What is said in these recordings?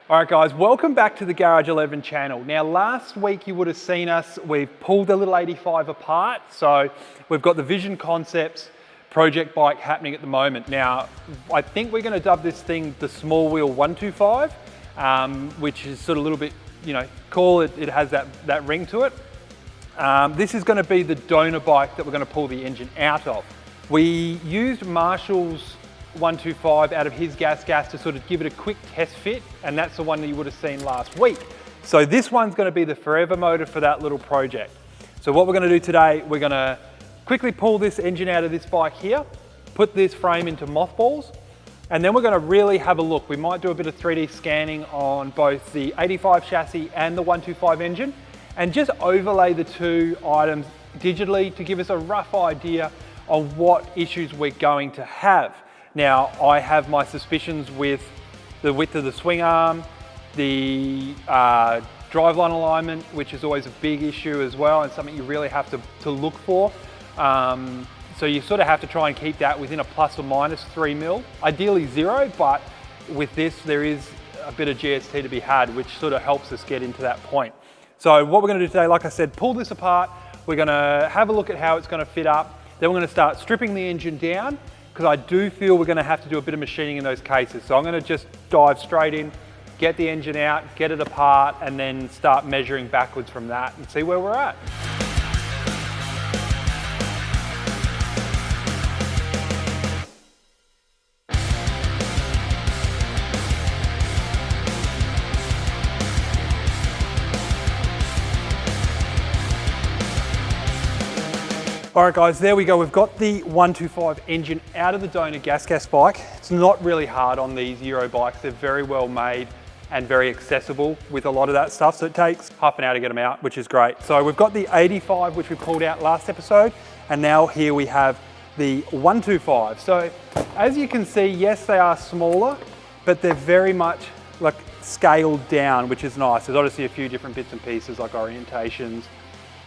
All right guys, welcome back to the Garage 11 channel. Now last week you would have seen us, we've pulled the little 85 apart. So we've got the Vizion Concepts project bike happening at the moment. Now, I think we're gonna dub this thing the small wheel 125, which is sort of a little bit, cool. It has that ring to it. This is gonna be the donor bike that we're gonna pull the engine out of. We used Marshall's 125 out of his GasGas to sort of give it a quick test fit, and that's the one that you would have seen last week. So this one's going to be the forever motor for that little project. So what we're going to do today, we're going to quickly pull this engine out of this bike here, put this frame into mothballs, and then we're going to really have a look. We might do a bit of 3D scanning on both the 85 chassis and the 125 engine, and just overlay the two items digitally to give us a rough idea on what issues we're going to have. Now, I have my suspicions with the width of the swing arm, the driveline alignment, which is always a big issue as well, and something you really have to look for. So you sort of have to try and keep that within a plus or minus 3 mil, ideally 0, but with this, there is a bit of GST to be had, which sort of helps us get into that point. So what we're gonna do today, like I said, pull this apart. We're gonna have a look at how it's gonna fit up. Then we're gonna start stripping the engine down, because I do feel we're going to have to do a bit of machining in those cases. So I'm going to just dive straight in, get the engine out, get it apart, and then start measuring backwards from that and see where we're at. All right guys, there we go. We've got the 125 engine out of the donor GasGas bike. It's not really hard on these Euro bikes. They're very well made and very accessible with a lot of that stuff. So it takes half an hour to get them out, which is great. So we've got the 85, which we pulled out last episode. And now here we have the 125. So as you can see, yes, they are smaller, but they're very much like scaled down, which is nice. There's obviously a few different bits and pieces like orientations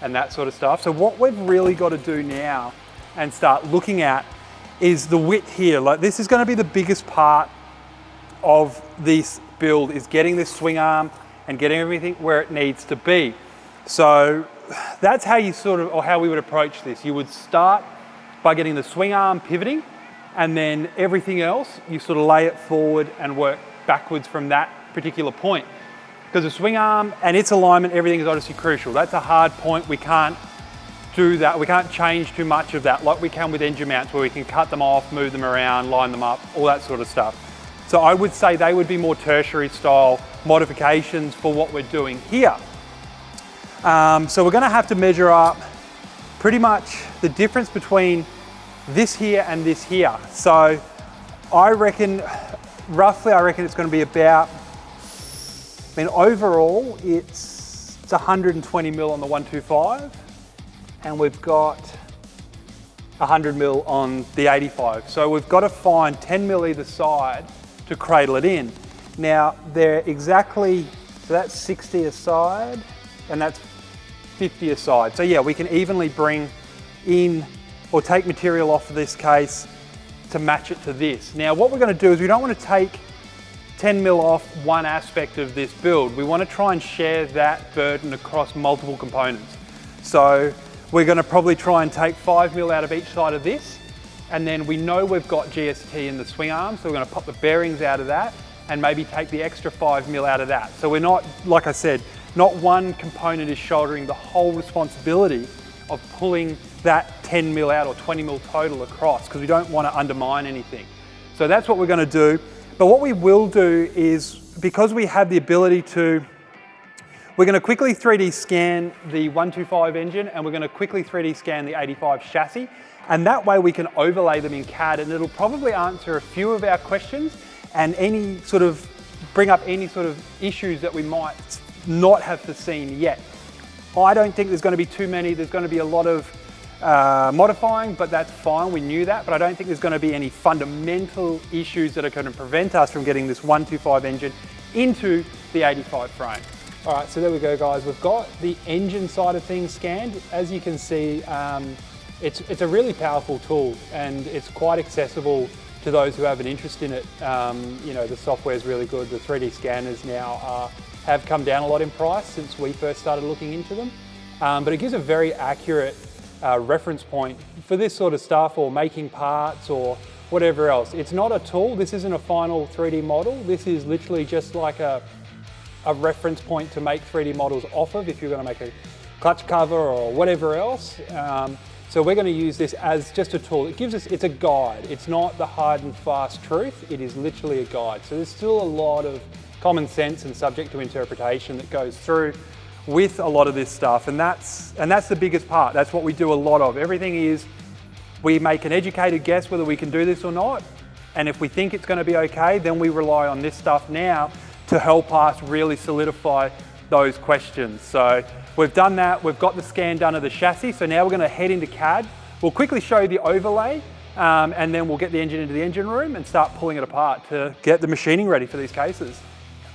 and that sort of stuff. So what we've really got to do now and start looking at is the width here. Like this is going to be the biggest part of this build, is getting this swing arm and getting everything where it needs to be. So that's how you or how we would approach this. You would start by getting the swing arm pivoting, and then everything else, you sort of lay it forward and work backwards from that particular point. Because the swing arm and its alignment, everything is obviously crucial. That's a hard point. We can't do that. We can't change too much of that like we can with engine mounts, where we can cut them off, move them around, line them up, all that sort of stuff. So I would say they would be more tertiary style modifications for what we're doing here. So we're gonna have to measure up pretty much the difference between this here and this here. So I reckon, roughly, it's gonna be about, overall, it's 120 mil on the 125, and we've got 100 mil on the 85. So we've got to find 10 mil either side to cradle it in. Now, they're exactly, so that's 60 a side, and that's 50 a side. So yeah, we can evenly bring in or take material off of this case to match it to this. Now, what we're going to do is we don't want to take 10 mil off one aspect of this build. We want to try and share that burden across multiple components. So we're going to probably try and take 5 mil out of each side of this, and then we know we've got GST in the swing arm, so we're going to pop the bearings out of that and maybe take the extra 5 mil out of that. So we're not, like I said, not one component is shouldering the whole responsibility of pulling that 10 mil out or 20 mil total across, because we don't want to undermine anything. So that's what we're going to do. But what we will do is, because we have the ability to, we're going to quickly 3D scan the 125 engine, and we're going to quickly 3D scan the 85 chassis, and that way we can overlay them in CAD, and it'll probably answer a few of our questions and bring up any sort of issues that we might not have foreseen yet. I don't think there's going to be too many. There's going to be a lot of modifying, but that's fine, we knew that, but I don't think there's going to be any fundamental issues that are going to prevent us from getting this 125 engine into the 85 frame. All right, so there we go guys, we've got the engine side of things scanned. As you can see, it's a really powerful tool, and it's quite accessible to those who have an interest in it. You know, the software is really good. The 3D scanners now have come down a lot in price since we first started looking into them. But it gives a very accurate reference point for this sort of stuff, or making parts or whatever else. It's not a tool. This isn't a final 3D model. This is literally just like a reference point to make 3D models off of if you're going to make a clutch cover or whatever else. So we're going to use this as just a tool. It's a guide. It's not the hard and fast truth. It is literally a guide. So there's still a lot of common sense and subject to interpretation that goes through with a lot of this stuff. And that's the biggest part. That's what we do a lot of. Everything is, we make an educated guess whether we can do this or not. And if we think it's going to be okay, then we rely on this stuff now to help us really solidify those questions. So we've done that, we've got the scan done of the chassis, so now we're going to head into CAD. We'll quickly show you the overlay, and then we'll get the engine into the engine room and start pulling it apart to get the machining ready for these cases.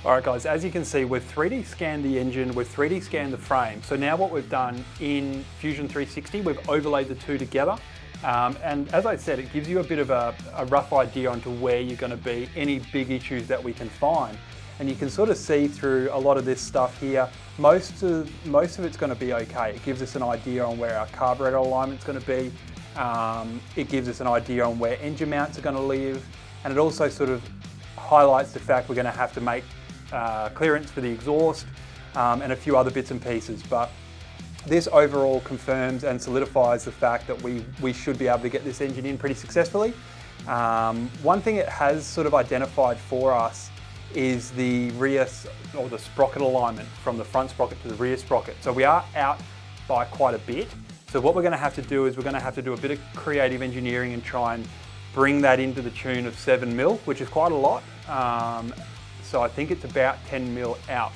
All right guys, as you can see, we've 3D scanned the engine, we've 3D scanned the frame. So now what we've done in Fusion 360, we've overlaid the two together. And as I said, it gives you a bit of a rough idea onto where you're going to be, any big issues that we can find. And you can sort of see through a lot of this stuff here, most of it's going to be okay. It gives us an idea on where our carburetor alignment's going to be. It gives us an idea on where engine mounts are going to live. And it also sort of highlights the fact we're going to have to make clearance for the exhaust and a few other bits and pieces. But this overall confirms and solidifies the fact that we should be able to get this engine in pretty successfully. One thing it has sort of identified for us is the rear, or the sprocket alignment from the front sprocket to the rear sprocket. So we are out by quite a bit. So what we're going to have to do is we're going to have to do a bit of creative engineering and try and bring that into the tune of 7 mil, which is quite a lot. So I think it's about 10 mil out,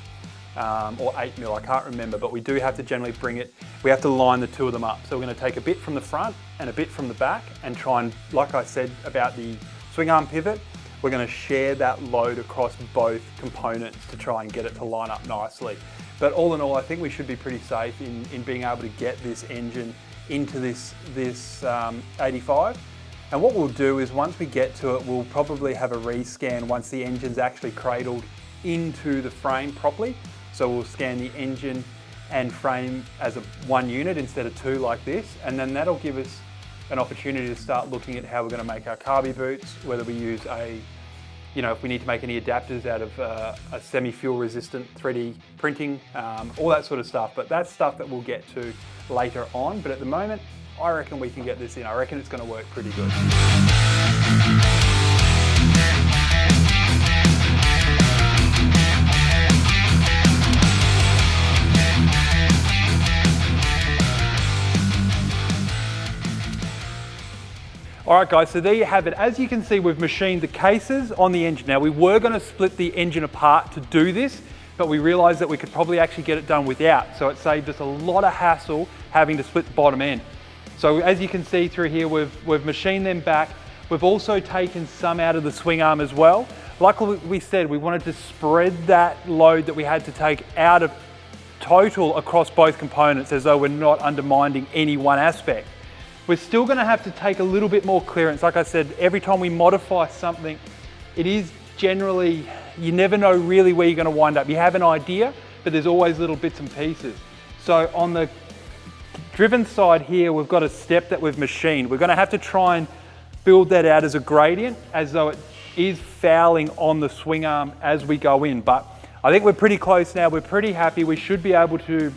or 8 mil, I can't remember, but we do have to generally bring it, we have to line the two of them up. So we're going to take a bit from the front and a bit from the back and try and, like I said about the swing arm pivot, we're going to share that load across both components to try and get it to line up nicely. But all in all, I think we should be pretty safe in being able to get this engine into this 85. And what we'll do is once we get to it, we'll probably have a rescan once the engine's actually cradled into the frame properly. So we'll scan the engine and frame as one unit instead of two like this. And then that'll give us an opportunity to start looking at how we're going to make our carby boots, whether we use if we need to make any adapters out of a semi-fuel resistant 3D printing, all that sort of stuff. But that's stuff that we'll get to later on. But at the moment, I reckon we can get this in. I reckon it's going to work pretty good. All right guys, so there you have it. As you can see, we've machined the cases on the engine. Now we were going to split the engine apart to do this, but we realized that we could probably actually get it done without. So it saved us a lot of hassle having to split the bottom end. So as you can see through here, we've machined them back. We've also taken some out of the swing arm as well. Like we said, we wanted to spread that load that we had to take out of total across both components as though we're not undermining any one aspect. We're still going to have to take a little bit more clearance. Like I said, every time we modify something, it is generally, you never know really where you're going to wind up. You have an idea, but there's always little bits and pieces. So on the driven side here, we've got a step that we've machined. We're going to have to try and build that out as a gradient, as though it is fouling on the swing arm as we go in. But I think we're pretty close now. We're pretty happy. We should be able to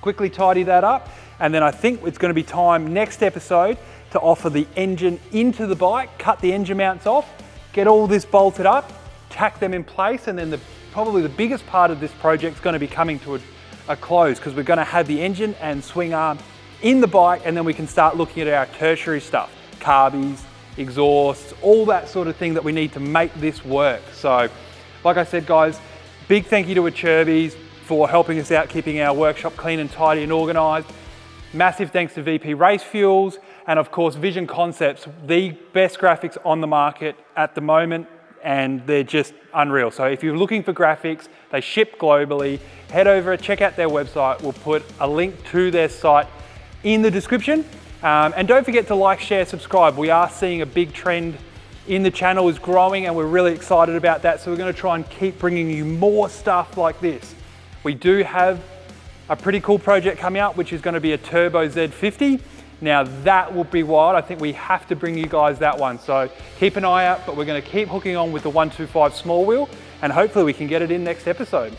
quickly tidy that up. And then I think it's going to be time next episode to offer the engine into the bike, cut the engine mounts off, get all this bolted up, tack them in place, and then probably the biggest part of this project is going to be coming to a close, because we're going to have the engine and swing arm in the bike, and then we can start looking at our tertiary stuff, carbies, exhausts, all that sort of thing that we need to make this work. So like I said guys, big thank you to Acerbis for helping us out, keeping our workshop clean and tidy and organised. Massive thanks to VP Race Fuels, and of course Vizion Concepts, the best graphics on the market at the moment, and they're just unreal. So if you're looking for graphics, they ship globally. Head over, check out their website. We'll put a link to their site in the description. And don't forget to like, share, subscribe. We are seeing a big trend in the channel is growing and we're really excited about that. So we're going to try and keep bringing you more stuff like this. We do have a pretty cool project coming out, which is going to be a Turbo Z50. Now that will be wild. I think we have to bring you guys that one. So keep an eye out, but we're going to keep hooking on with the 125 small wheel and hopefully we can get it in next episode.